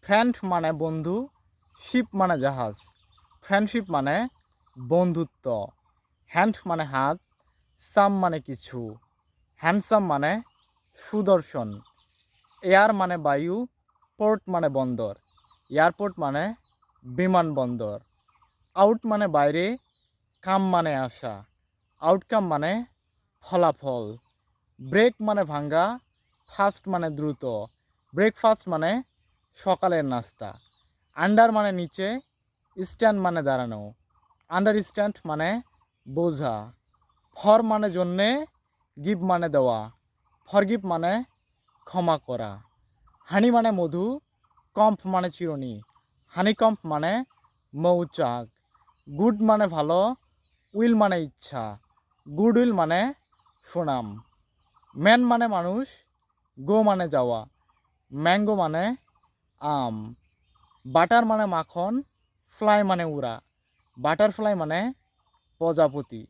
Friend মানে বন্ধু, sheep মানে জাহাজ। ফ্রেন্ডশিপ মানে বন্ধুত্ব। হ্যান্ড মানে হাত, সাম মানে কিছু। হ্যান্ডসাম মানে সুদর্শন। এয়ার মানে বায়ু, পোর্ট মানে বন্দর। এয়ারপোর্ট মানে বিমানবন্দর। আউট মানে বাইরে, কাম মানে আসা। আউটকাম মানে ফলাফল। ব্রেক মানে ভাঙ্গা, ফাস্ট মানে দ্রুত। ব্রেকফাস্ট মানে সকালের নাস্তা। আন্ডার মানে নিচে, স্ট্যান্ড মানে দাঁড়ানো। আন্ডারস্ট্যান্ড মানে বোঝা। ফর মানে জন্যে, গিভ মানে দেওয়া। ফরগিভ মানে ক্ষমা করা। হানি মানে মধু, কম্প মানে চিরুনি। হানিকম্প মানে মৌচাক। গুড মানে ভালো, উইল মানে ইচ্ছা। গুড উইল মানে সুনাম। ম্যান মানে মানুষ, গো মানে যাওয়া। ম্যাঙ্গো মানে আম। বাটার মানে মাখন, ফ্লাই মানে উড়া। বাটারফ্লাই মানে প্রজাপতি।